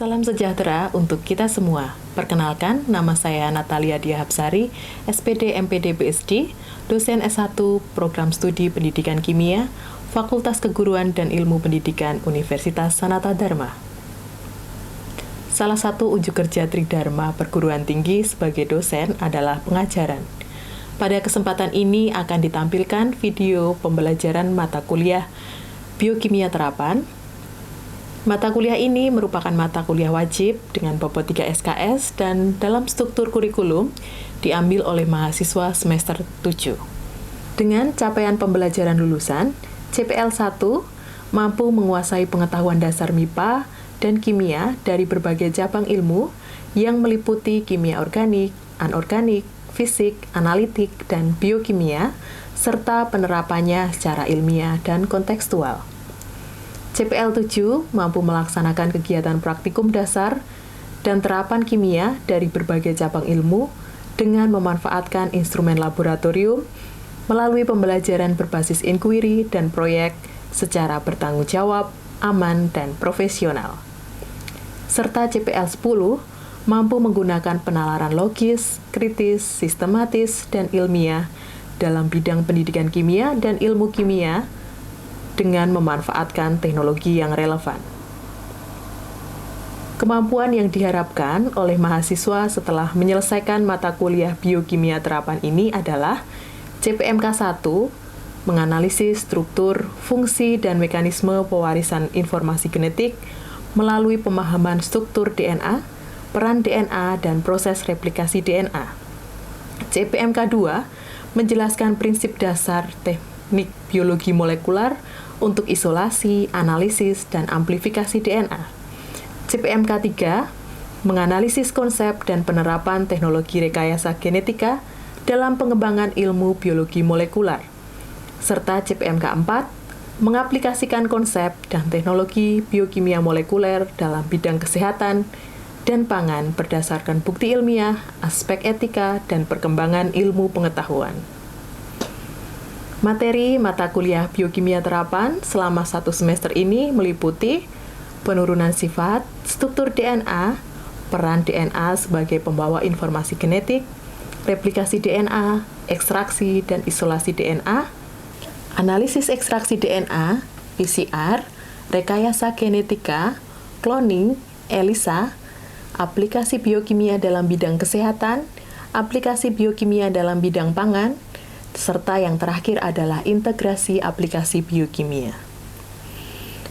Salam sejahtera untuk kita semua. Perkenalkan, nama saya Natalia Diahapsari, SPD MPD BSD, dosen S1 Program Studi Pendidikan Kimia, Fakultas Keguruan dan Ilmu Pendidikan Universitas Sanata Dharma. Salah satu ujuk kerja Tridharma perguruan tinggi sebagai dosen adalah pengajaran. Pada kesempatan ini akan ditampilkan video pembelajaran mata kuliah Biokimia Terapan. Mata kuliah ini merupakan mata kuliah wajib dengan bobot 3 SKS dan dalam struktur kurikulum diambil oleh mahasiswa semester 7. Dengan capaian pembelajaran lulusan, CPL 1 mampu menguasai pengetahuan dasar MIPA dan kimia dari berbagai cabang ilmu yang meliputi kimia organik, anorganik, fisik, analitik, dan biokimia, serta penerapannya secara ilmiah dan kontekstual. CPL 7 mampu melaksanakan kegiatan praktikum dasar dan terapan kimia dari berbagai cabang ilmu dengan memanfaatkan instrumen laboratorium melalui pembelajaran berbasis inquiry dan proyek secara bertanggung jawab, aman, dan profesional. Serta CPL 10 mampu menggunakan penalaran logis, kritis, sistematis, dan ilmiah dalam bidang pendidikan kimia dan ilmu kimia dengan memanfaatkan teknologi yang relevan. Kemampuan yang diharapkan oleh mahasiswa setelah menyelesaikan mata kuliah biokimia terapan ini adalah CPMK 1, menganalisis struktur, fungsi, dan mekanisme pewarisan informasi genetik melalui pemahaman struktur DNA, peran DNA, dan proses replikasi DNA. CPMK 2, menjelaskan prinsip dasar teknik biologi molekular untuk isolasi, analisis, dan amplifikasi DNA. CPMK 3, menganalisis konsep dan penerapan teknologi rekayasa genetika dalam pengembangan ilmu biologi molekular. Serta CPMK 4, mengaplikasikan konsep dan teknologi biokimia molekuler dalam bidang kesehatan dan pangan berdasarkan bukti ilmiah, aspek etika, dan perkembangan ilmu pengetahuan. Materi mata kuliah biokimia terapan selama 1 semester ini meliputi penurunan sifat, struktur DNA, peran DNA sebagai pembawa informasi genetik, replikasi DNA, ekstraksi dan isolasi DNA, analisis ekstraksi DNA, PCR, rekayasa genetika, cloning, ELISA, aplikasi biokimia dalam bidang kesehatan, aplikasi biokimia dalam bidang pangan, serta yang terakhir adalah integrasi aplikasi biokimia.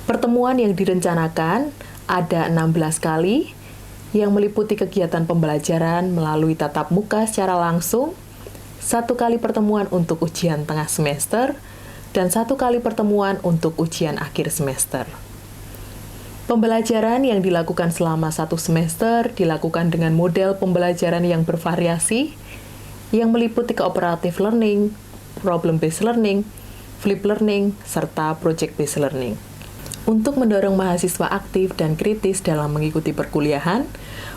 Pertemuan yang direncanakan ada 16 kali yang meliputi kegiatan pembelajaran melalui tatap muka secara langsung, 1 kali pertemuan untuk ujian tengah semester, dan 1 kali pertemuan untuk ujian akhir semester. Pembelajaran yang dilakukan selama 1 semester dilakukan dengan model pembelajaran yang bervariasi, yang meliputi cooperative learning, problem-based learning, flip learning, serta project-based learning. Untuk mendorong mahasiswa aktif dan kritis dalam mengikuti perkuliahan,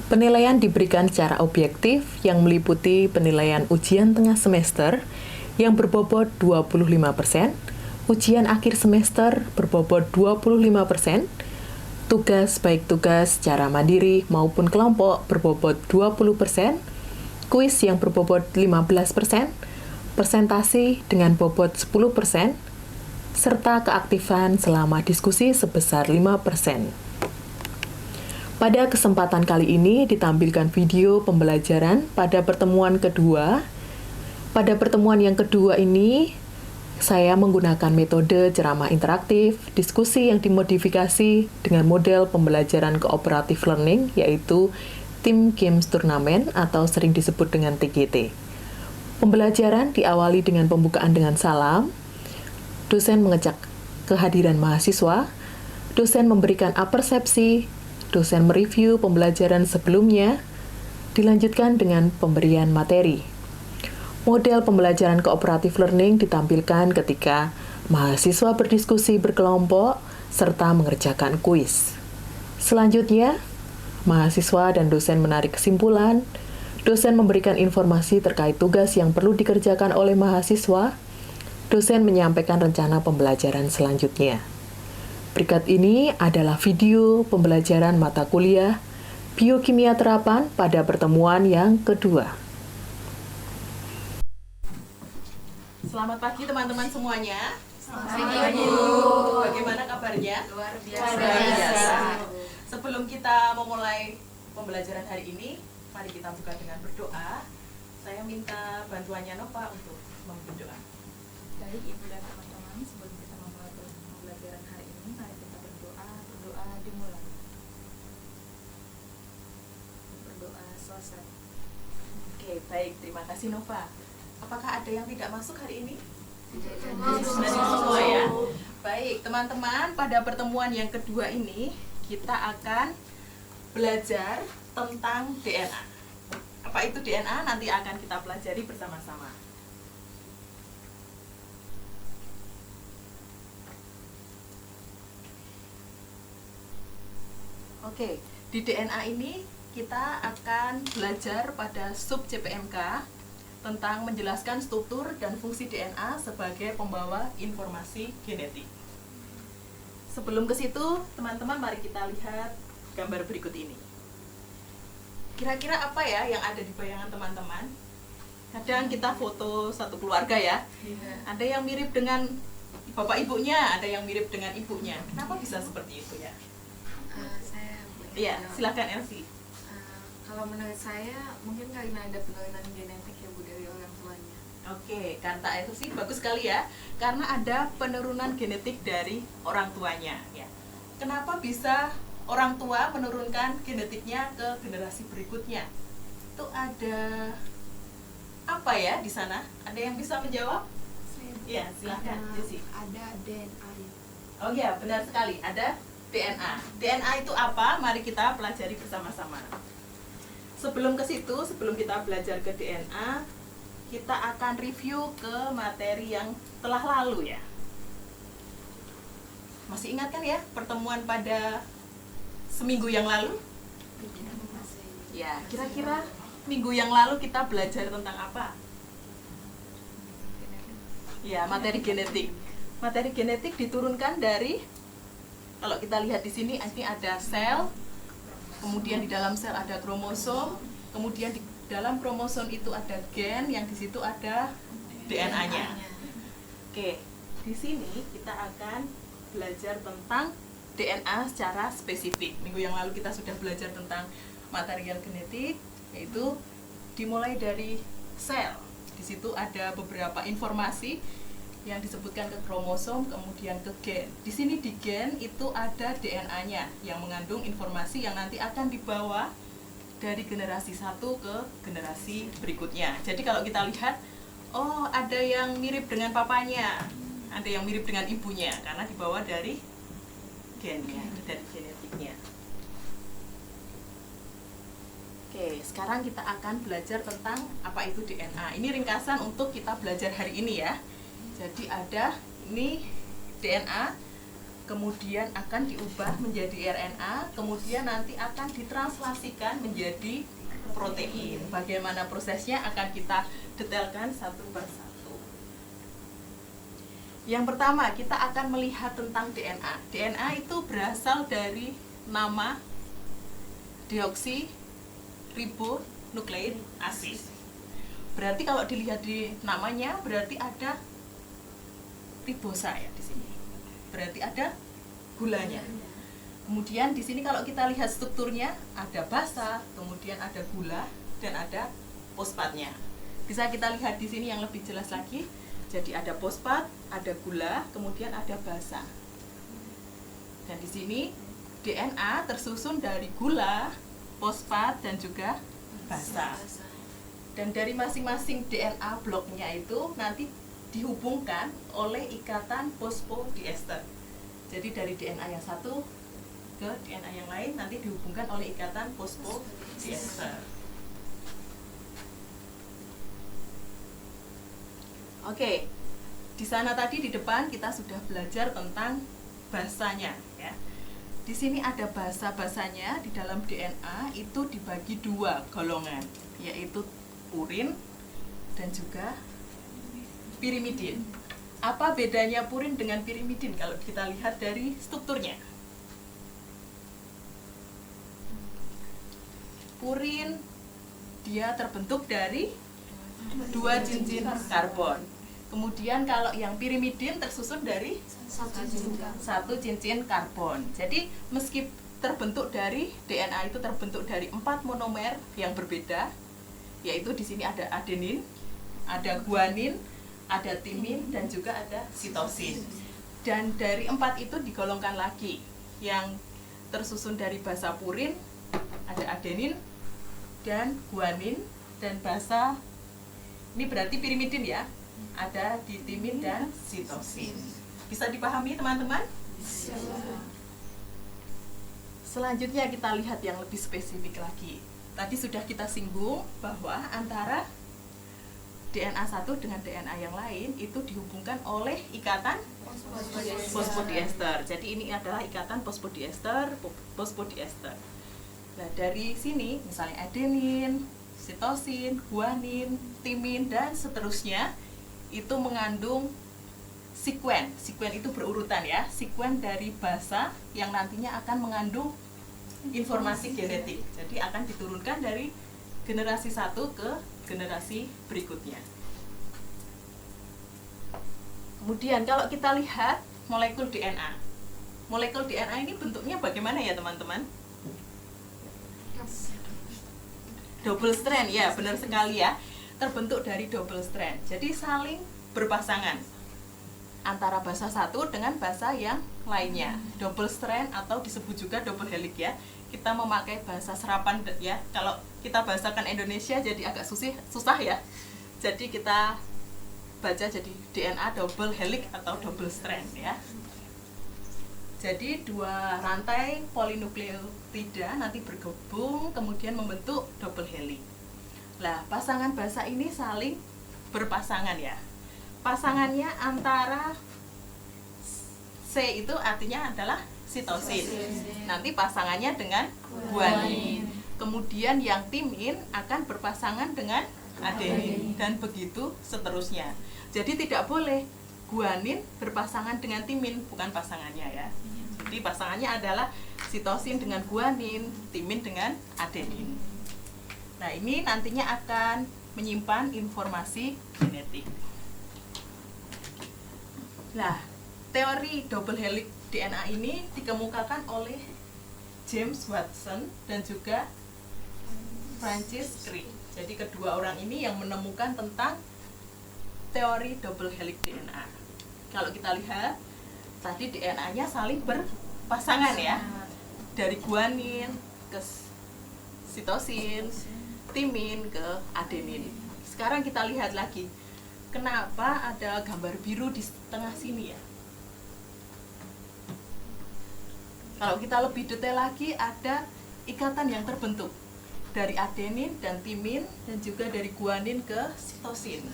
penilaian diberikan secara objektif yang meliputi penilaian ujian tengah semester yang berbobot 25%, ujian akhir semester berbobot 25%, tugas baik tugas secara mandiri maupun kelompok berbobot 20%, kuis yang berbobot 15%, presentasi dengan bobot 10%, serta keaktifan selama diskusi sebesar 5%. Pada kesempatan kali ini ditampilkan video pembelajaran pada pertemuan kedua. Pada pertemuan yang kedua ini, saya menggunakan metode ceramah interaktif, diskusi yang dimodifikasi dengan model pembelajaran cooperative learning, yaitu Team Games Turnamen atau sering disebut dengan TGT. Pembelajaran diawali dengan pembukaan dengan salam, dosen mengecek kehadiran mahasiswa, dosen memberikan apersepsi, dosen mereview pembelajaran sebelumnya, dilanjutkan dengan pemberian materi. Model pembelajaran cooperative learning ditampilkan ketika mahasiswa berdiskusi berkelompok serta mengerjakan kuis. Selanjutnya, mahasiswa dan dosen menarik kesimpulan, dosen memberikan informasi terkait tugas yang perlu dikerjakan oleh mahasiswa, dosen menyampaikan rencana pembelajaran selanjutnya. Berikut ini adalah video pembelajaran mata kuliah Biokimia Terapan pada pertemuan yang kedua. Selamat pagi teman-teman semuanya. Selamat pagi, Bu. Bagaimana kabarnya? Luar biasa. Sebelum kita memulai pembelajaran hari ini, mari kita buka dengan berdoa. Saya minta bantuannya Nova untuk berdoa. Baik, Ibu dan teman-teman, sebelum kita memulai pembelajaran hari ini, mari kita berdoa. Berdoa dimulai. Berdoa selesai. Oke, baik. Terima kasih Nova. Apakah ada yang tidak masuk hari ini? Tidak Semua ya. Baik, teman-teman, pada pertemuan yang kedua ini kita akan belajar tentang DNA. Apa itu DNA? Nanti akan kita pelajari bersama-sama. Oke, di DNA ini kita akan belajar pada sub CPMK tentang menjelaskan struktur dan fungsi DNA sebagai pembawa informasi genetik. Sebelum ke situ, teman-teman, mari kita lihat gambar berikut ini. Kira-kira apa ya yang ada di bayangan teman-teman? Kadang kita foto satu keluarga ya. Ada yang mirip dengan bapak ibunya, ada yang mirip dengan ibunya. Kenapa bisa seperti itu ya? Saya Iya, silakan Elsie. kalau menurut saya mungkin karena ada penurunan genetik ya Bu dari orang tuanya. Oke, kata itu sih bagus sekali ya. Karena ada penurunan genetik dari orang tuanya ya. Kenapa bisa orang tua menurunkan genetiknya ke generasi berikutnya? Itu ada apa ya di sana? Ada yang bisa menjawab? Iya, silakan Jessy. Ada DNA. Oh iya, benar sekali. Ada DNA. DNA itu apa? Mari kita pelajari bersama-sama. Sebelum ke situ, sebelum kita belajar ke DNA, kita akan review ke materi yang telah lalu ya. Masih ingat kan ya pertemuan pada seminggu yang lalu? Ya, kira-kira minggu yang lalu kita belajar tentang apa? Ya, materi genetik. Materi genetik diturunkan dari, kalau kita lihat di sini, ini ada sel, kemudian di dalam sel ada kromosom, kemudian di dalam kromosom itu ada gen, yang di situ ada DNA-nya. Oke, di sini kita akan belajar tentang DNA secara spesifik. Minggu yang lalu kita sudah belajar tentang material genetik, yaitu dimulai dari sel. Di situ ada beberapa informasi yang disebutkan ke kromosom, kemudian ke gen. Di sini di gen itu ada DNA-nya yang mengandung informasi yang nanti akan dibawa dari generasi satu ke generasi berikutnya. Jadi kalau kita lihat, oh ada yang mirip dengan papanya, ada yang mirip dengan ibunya, karena dibawa dari gennya, dari genetiknya. Oke, sekarang kita akan belajar tentang apa itu DNA. Ini ringkasan untuk kita belajar hari ini ya. Jadi ada ini DNA, kemudian akan diubah menjadi RNA, kemudian nanti akan ditranslasikan menjadi protein. Bagaimana prosesnya akan kita detailkan satu persatu. Yang pertama, kita akan melihat tentang DNA. DNA itu berasal dari nama deoksiribonukleik asid. Berarti kalau dilihat di namanya, berarti ada ribosa ya di sini. Berarti ada gulanya. Kemudian di sini kalau kita lihat strukturnya, ada basa, kemudian ada gula, dan ada fosfatnya. Bisa kita lihat di sini yang lebih jelas lagi. Jadi ada fosfat, ada gula, kemudian ada basa. Dan di sini DNA tersusun dari gula, fosfat, dan juga basa. Dan dari masing-masing DNA bloknya itu nanti dihubungkan oleh ikatan fosfodiester. Jadi dari DNA yang satu ke DNA yang lain nanti dihubungkan oleh ikatan fosfodiester. Oke, di sana tadi di depan kita sudah belajar tentang basanya ya. Di sini ada basa-basanya. Di dalam DNA itu dibagi dua golongan, yaitu purin dan juga pirimidin. Apa bedanya purin dengan pirimidin kalau kita lihat dari strukturnya? Purin dia terbentuk dari 2 cincin karbon. Kemudian kalau yang pirimidin tersusun dari 1 cincin karbon. Jadi meski terbentuk dari DNA itu terbentuk dari 4 monomer yang berbeda, yaitu di sini ada adenin, ada guanin, ada timin, dan juga ada sitosin. Dan dari 4 itu digolongkan lagi. Yang tersusun dari basa purin ada adenin dan guanin, dan basa ini berarti pirimidin ya, ada di timin dan sitosin. Bisa dipahami teman-teman? Selanjutnya kita lihat yang lebih spesifik lagi. Tadi sudah kita singgung bahwa antara DNA satu dengan DNA yang lain itu dihubungkan oleh ikatan fosfodiester. Jadi ini adalah ikatan fosfodiester. Nah, dari sini misalnya adenin, sitosin, guanin, timin, dan seterusnya itu mengandung sekuen. Sekuen itu berurutan ya. Sekuen dari basa yang nantinya akan mengandung informasi genetik. Jadi akan diturunkan dari generasi 1 ke generasi berikutnya. Kemudian kalau kita lihat molekul DNA. Molekul DNA ini bentuknya bagaimana ya teman-teman? Double strand, ya benar sekali ya. Terbentuk dari double strand. Jadi saling berpasangan antara basa satu dengan basa yang lainnya. Double strand atau disebut juga double helix ya. Kita memakai bahasa serapan ya. Kalau kita bahasakan Indonesia jadi agak susah ya. Jadi kita baca jadi DNA double helix atau double strand ya. Jadi 2 rantai polinukleotida nanti bergabung kemudian membentuk double helix. Nah, pasangan basa ini saling berpasangan ya. Pasangannya antara C itu artinya adalah sitosin. Nanti pasangannya dengan guanin. Kemudian yang timin akan berpasangan dengan adenin dan begitu seterusnya. Jadi tidak boleh guanin berpasangan dengan timin, bukan pasangannya ya. Jadi pasangannya adalah sitosin dengan guanin, timin dengan adenin. Nah, ini nantinya akan menyimpan informasi genetik. Nah, teori double helix DNA ini dikemukakan oleh James Watson dan juga Francis Crick. Jadi kedua orang ini yang menemukan tentang teori double helix DNA. Kalau kita lihat tadi DNA-nya saling berpasangan ya. Dari guanin ke sitosin, timin ke adenin. Sekarang kita lihat lagi. Kenapa ada gambar biru di tengah sini ya? Kalau kita lebih detail lagi, ada ikatan yang terbentuk dari adenin dan timin dan juga dari guanin ke sitosin.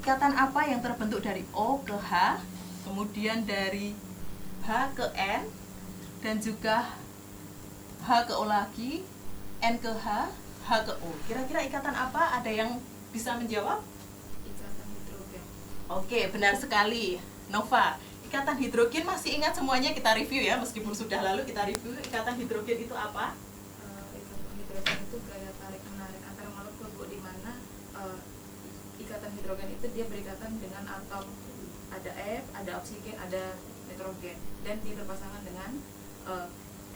Ikatan apa yang terbentuk dari O ke H, kemudian dari H ke N, dan juga H ke O lagi, N ke H, H ke O. Kira-kira ikatan apa? Ada yang bisa menjawab? Ikatan hidrogen. Oke, benar sekali, Nova. Ikatan hidrogen masih ingat semuanya, kita review ya, meskipun sudah lalu kita review. Ikatan hidrogen itu apa? Ikatan hidrogen itu gaya tarik menarik antar molekul, di mana ikatan hidrogen itu dia berikatan dengan atom, ada F, ada oksigen, ada nitrogen, dan dia berpasangan dengan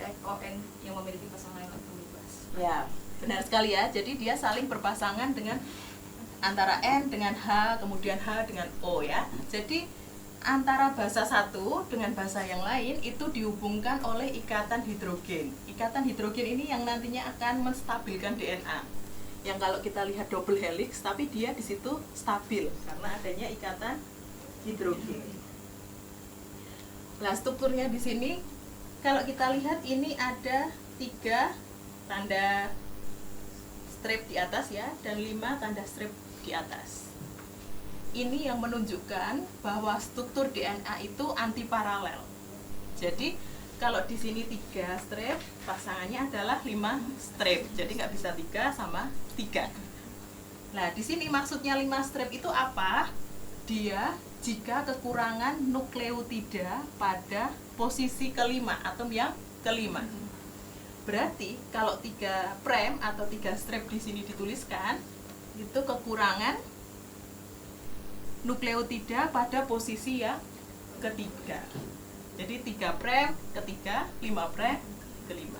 FON yang memiliki pasangan elektron bebas. Ya, benar sekali ya. Jadi dia saling berpasangan dengan antara N dengan H, kemudian H dengan O ya. Jadi antara basa satu dengan basa yang lain itu dihubungkan oleh ikatan hidrogen. Ikatan hidrogen ini yang nantinya akan menstabilkan DNA. Yang kalau kita lihat double helix, tapi dia di situ stabil karena adanya ikatan hidrogen. Nah, strukturnya di sini kalau kita lihat ini ada 3 tanda strip di atas ya, dan 5 tanda strip di atas. Ini yang menunjukkan bahwa struktur DNA itu antiparalel. Jadi kalau di sini 3 strip, pasangannya adalah 5 strip. Jadi nggak bisa 3 sama 3. Nah, di sini maksudnya 5 strip itu apa? dia jika kekurangan nukleotida pada posisi kelima, atom yang kelima. Berarti kalau 3' atau 3 strap di sini dituliskan, itu kekurangan nukleotida pada posisi yang ketiga. Jadi 3' ketiga, 5' kelima.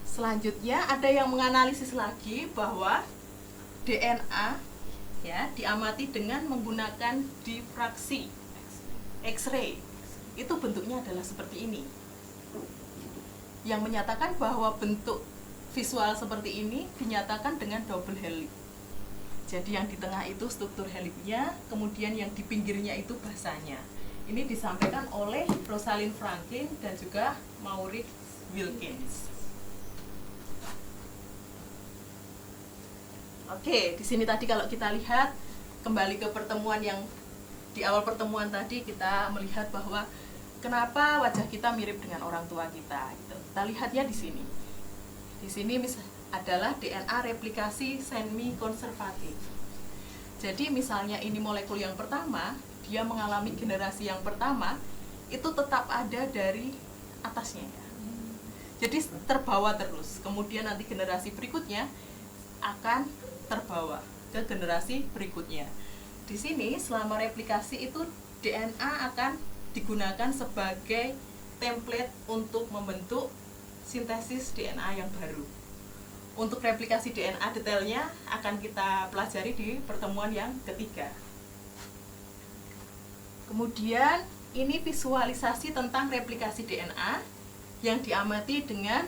Selanjutnya ada yang menganalisis lagi bahwa DNA ya diamati dengan menggunakan difraksi X-ray. Itu bentuknya adalah seperti ini. Yang menyatakan bahwa bentuk visual seperti ini dinyatakan dengan double helix. Jadi yang di tengah itu struktur helixnya, kemudian yang di pinggirnya itu basanya. Ini disampaikan oleh Rosalind Franklin dan juga Maurits Wilkins. Oke, di sini tadi kalau kita lihat kembali ke pertemuan yang di awal pertemuan tadi, kita melihat bahwa kenapa wajah kita mirip dengan orang tua kita. Gitu. Kita lihat ya di sini. Di sini adalah DNA replikasi semi konservatif. Jadi misalnya ini molekul yang pertama, dia mengalami generasi yang pertama, itu tetap ada dari atasnya ya. Jadi terbawa terus. Kemudian nanti generasi berikutnya akan terbawa ke generasi berikutnya. Di sini selama replikasi itu DNA akan digunakan sebagai template untuk membentuk sintesis DNA yang baru. Untuk replikasi DNA detailnya akan kita pelajari di pertemuan yang ketiga. Kemudian ini visualisasi tentang replikasi DNA yang diamati dengan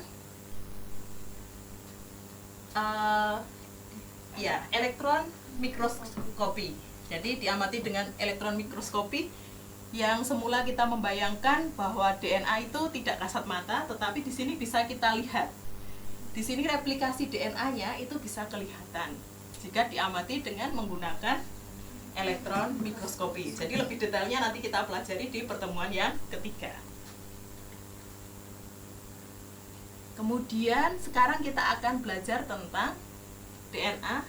elektron mikroskopi. Jadi diamati dengan elektron mikroskopi yang semula kita membayangkan bahwa DNA itu tidak kasat mata, tetapi di sini bisa kita lihat. Di sini replikasi DNA-nya itu bisa kelihatan jika diamati dengan menggunakan elektron mikroskopi. Jadi lebih detailnya nanti kita pelajari di pertemuan yang ketiga. Kemudian sekarang kita akan belajar tentang DNA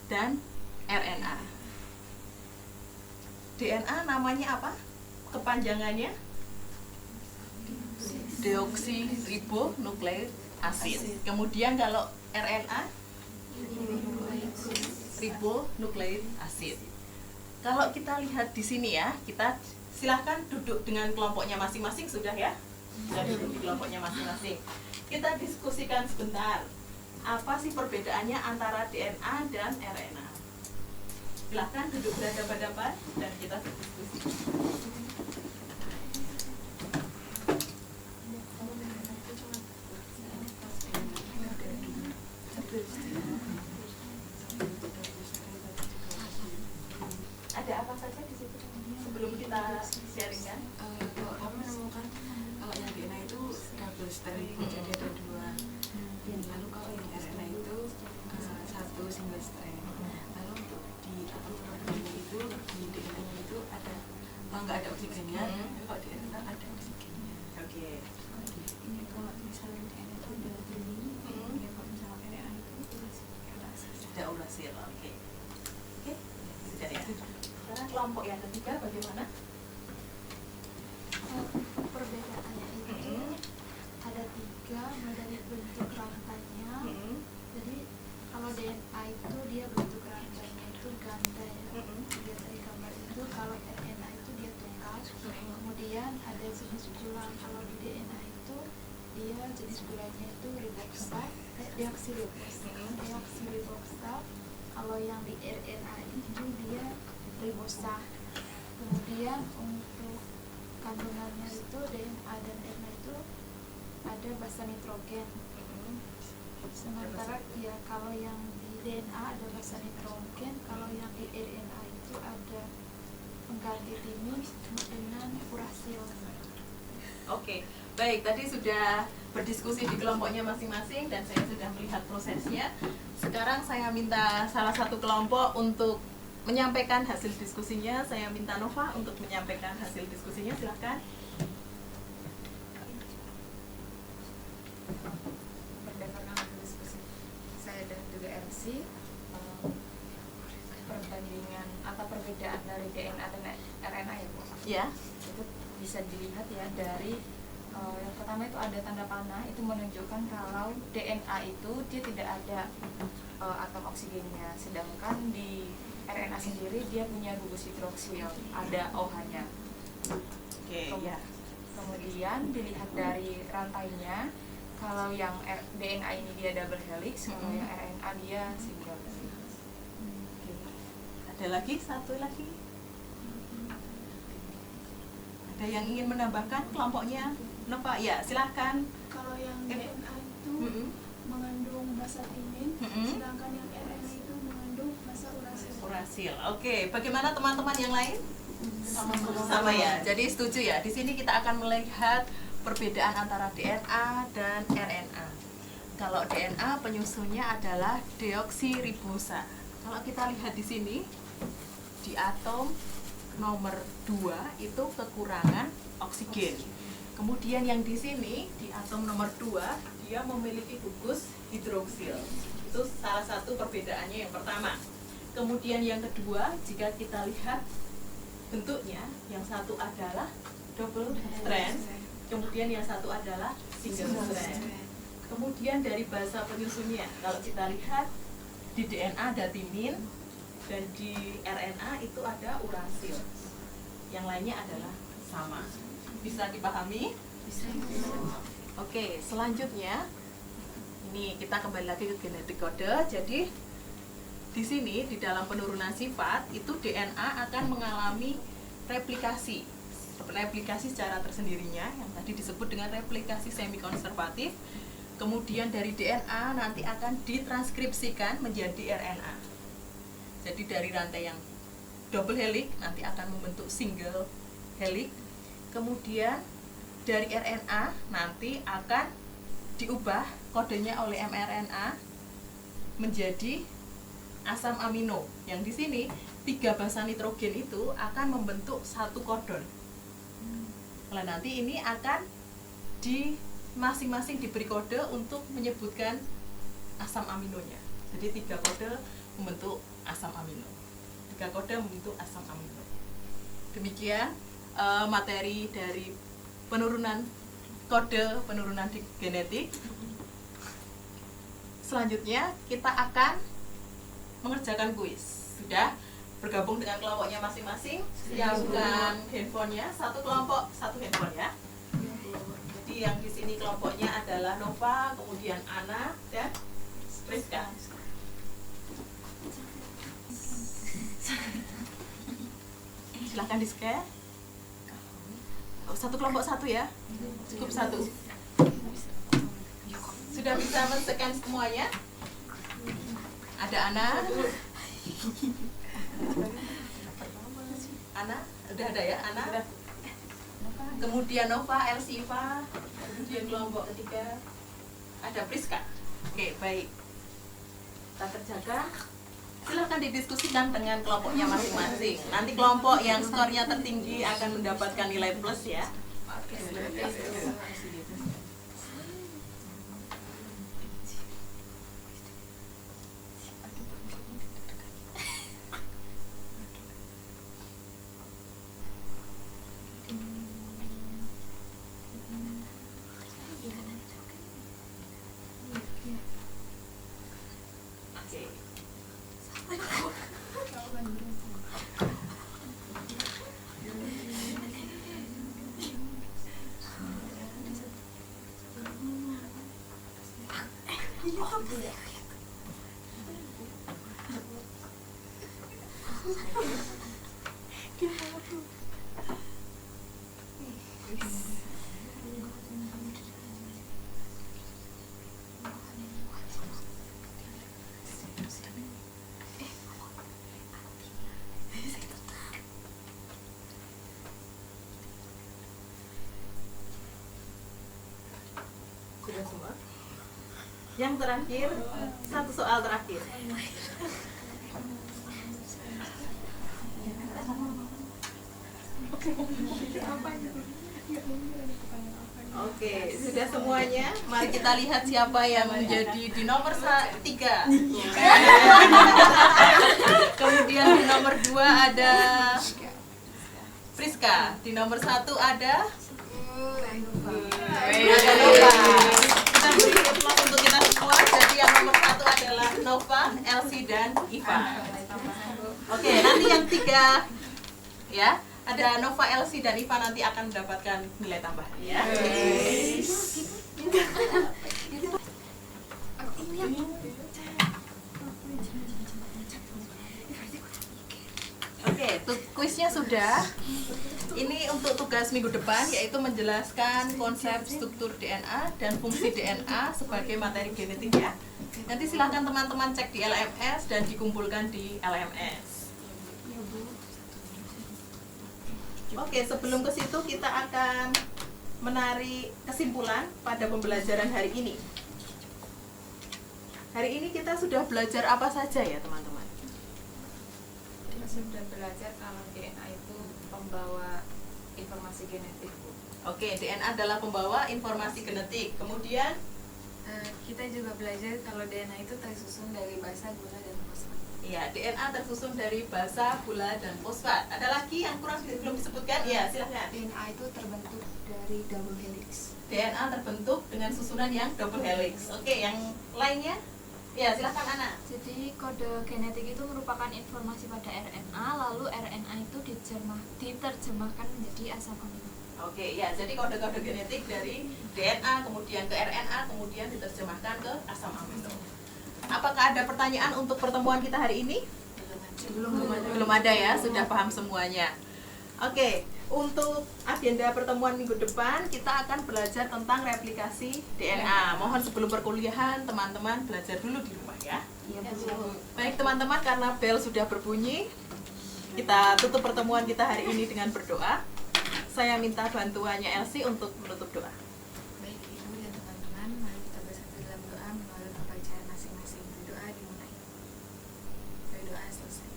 dan RNA. DNA namanya apa? Kepanjangannya deoksiribonukleik asid. Kemudian kalau RNA ribonukleik asid. Kalau kita lihat di sini ya, kita silahkan duduk dengan kelompoknya masing-masing sudah ya. Sudah duduk di kelompoknya masing-masing. Kita diskusikan sebentar. Apa sih perbedaannya antara DNA dan RNA? Silahkan duduk berhadapan-hadapan dan kita berdiskusi. Ada apa saja di situ sebelum kita sharingkan? Aku menemukan kalau yang DNA itu double strand, jadi ada dua. Lalu kalau yang RNA itu satu single strand. Lalu untuk di atom protein itu di DNA itu ada nggak ada oksigennya, tapi kalau di RNA ada oksigennya. Oke. Ini kalau misalnya DNA itu udah ini, ya kalau misalnya RNA itu Sudah urasil, oke. Oke, sudah ya. Sekarang kelompok yang ketiga bagaimana? Perbedaannya itu ada 3 model bentuk rantainya. Jadi kalau DNA itu dia bentuk rantainya itu ganda ya. Lihat dari gambar itu. Kalau RNA itu dia tunggal. Kemudian ada jenis bulan. Kalau di DNA itu dia jenis bulannya itu deoksiriboksa. Kalau yang di RNA itu dia ribosa. Kemudian untuk kandungannya itu DNA dan RNA itu ada basa nitrogen. Sementara ya kalau yang di DNA ada basa nitrogen, kalau yang di RNA itu ada pengganti timin dengan urasil. Oke, baik. Tadi sudah berdiskusi di kelompoknya masing-masing dan saya sudah melihat prosesnya. Sekarang saya minta salah satu kelompok untuk menyampaikan hasil diskusinya. Saya minta Nova untuk menyampaikan hasil diskusinya. Silahkan. Berdasarkan hasil diskusi saya dan juga MC, Ya. Itu bisa dilihat ya dari yang pertama itu ada tanda panah, itu menunjukkan kalau DNA itu dia tidak ada atom oksigennya, sedangkan di RNA sendiri dia punya gugus hidroksil, ada OH-nya. Oke, ya. Kemudian dilihat dari rantainya, kalau yang DNA ini dia double helix, kalau yang RNA dia single helix. Ada lagi, satu lagi. Ada yang ingin menambahkan kelompoknya? Nova, ya silahkan. Kalau yang DNA itu mengandung massa timin, sedangkan yang RNA itu mengandung massa urasil. Urasil. Oke, bagaimana teman-teman yang lain? Sama ya. Jadi setuju ya. Di sini kita akan melihat perbedaan antara DNA dan RNA. Kalau DNA penyusunnya adalah deoksiribosa. Kalau kita lihat di sini di atom nomor 2 itu kekurangan oksigen. Kemudian yang di sini di atom nomor 2 dia memiliki gugus hidroksil. Itu salah satu perbedaannya yang pertama. Kemudian yang kedua, jika kita lihat bentuknya, yang satu adalah double strand, kemudian yang satu adalah single strand. Kemudian dari bahasa penyusunnya, kalau kita lihat di DNA ada timin dan di RNA itu ada urasil. Yang lainnya adalah sama. Bisa dipahami? Bisa. Oke, selanjutnya ini kita kembali lagi ke genetik kode. Jadi di sini di dalam penurunan sifat itu DNA akan mengalami replikasi secara tersendirinya yang tadi disebut dengan replikasi semi konservatif. Kemudian dari DNA nanti akan ditranskripsikan menjadi RNA. Jadi dari rantai yang double helix nanti akan membentuk single helix. Kemudian dari RNA nanti akan diubah kodenya oleh mRNA menjadi asam amino. Yang di sini 3 basa nitrogen itu akan membentuk satu kodon. Nah, nanti ini akan di masing-masing diberi kode untuk menyebutkan asam aminonya. Jadi 3 kode membentuk asam amino. 3 kode membentuk asam amino. Demikian materi dari penurunan kode penurunan genetik. Selanjutnya kita akan mengerjakan kuis. Sudah bergabung dengan kelompoknya masing-masing. Siapkan handphonenya, satu kelompok satu handphone ya. Jadi yang di sini kelompoknya adalah Nova, kemudian Ana dan Rizka. Silahkan di-share. Satu kelompok satu ya, cukup satu. Sudah bisa men-scan semuanya? Ada Ana? Ana? Udah ada ya, Ana? Kemudian Nova, Elsiva, kemudian kelompok ketiga ada Priska. Oke, baik. Kita kerjakan. Silahkan didiskusikan dengan kelompoknya masing-masing. Nanti kelompok yang skornya tertinggi akan mendapatkan nilai plus ya. Sudah semua? Yang terakhir, satu soal terakhir. Oke, sudah semuanya. Mari kita lihat siapa yang menjadi di nomor 3. Kemudian di nomor 2 ada Priska. Siska. Di nomor 1 ada Renova. ada Nova. Kita beri aplaus untuk kita semua. Jadi yang nomor 1 adalah Nova, Elsie, dan Iva. Oke, nanti yang 3 ya, ada Nova, Elsie, dan Iva nanti akan mendapatkan nilai tambahan ya. Oke, kuisnya sudah. Ini untuk tugas minggu depan, yaitu menjelaskan konsep struktur DNA dan fungsi DNA sebagai materi genetik ya. Nanti silahkan teman-teman cek di LMS dan dikumpulkan di LMS. Oke, sebelum ke situ kita akan menarik kesimpulan pada pembelajaran hari ini. Hari ini kita sudah belajar apa saja ya teman-teman? Kita sudah belajar kalau DNA itu pembawa informasi genetik, Bu. Oke, DNA adalah pembawa informasi genetik. Kemudian Kita juga belajar kalau DNA itu tersusun dari basa, gula, dan fosfat. iya, DNA tersusun dari basa, gula, dan fosfat. Ada lagi yang kurang belum disebutkan? Iya, silahkan. DNA itu terbentuk dari double helix. DNA terbentuk dengan susunan yang double helix. Oke, yang lainnya? Ya, silahkan Ana. Jadi kode genetik itu merupakan informasi pada RNA, lalu RNA itu diterjemahkan menjadi asam amino. Oke, ya, jadi kode-kode genetik dari DNA, kemudian ke RNA, kemudian diterjemahkan ke asam amino. Apakah ada pertanyaan untuk pertemuan kita hari ini? Belum ada ya, sudah paham semuanya. Oke, untuk agenda pertemuan minggu depan kita akan belajar tentang replikasi DNA. Mohon sebelum perkuliahan teman-teman belajar dulu di rumah ya. Baik teman-teman, karena bel sudah berbunyi, kita tutup pertemuan kita hari ini dengan berdoa. Saya minta bantuannya Elsie untuk menutup doa. Baik Ibu dan teman-teman, mari kita bersatu dalam doa melalui pembacaan masing-masing. Doa dimulai. Doa selesai.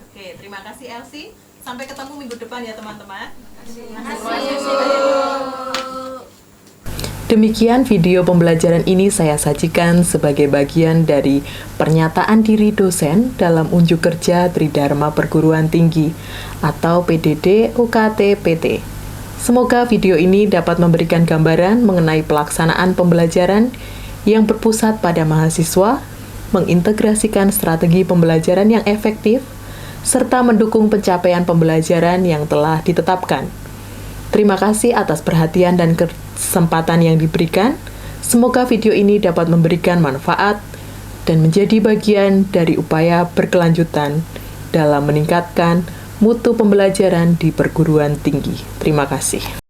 Oke, terima kasih Elsie. Sampai ketemu minggu depan ya teman-teman. Terima Demikian video pembelajaran ini saya sajikan sebagai bagian dari pernyataan diri dosen dalam unjuk kerja Tridharma Perguruan Tinggi atau PDD UKT PT. Semoga video ini dapat memberikan gambaran mengenai pelaksanaan pembelajaran yang berpusat pada mahasiswa, mengintegrasikan strategi pembelajaran yang efektif, serta mendukung pencapaian pembelajaran yang telah ditetapkan. Terima kasih atas perhatian dan kesempatan yang diberikan. Semoga video ini dapat memberikan manfaat dan menjadi bagian dari upaya berkelanjutan dalam meningkatkan mutu pembelajaran di perguruan tinggi. Terima kasih.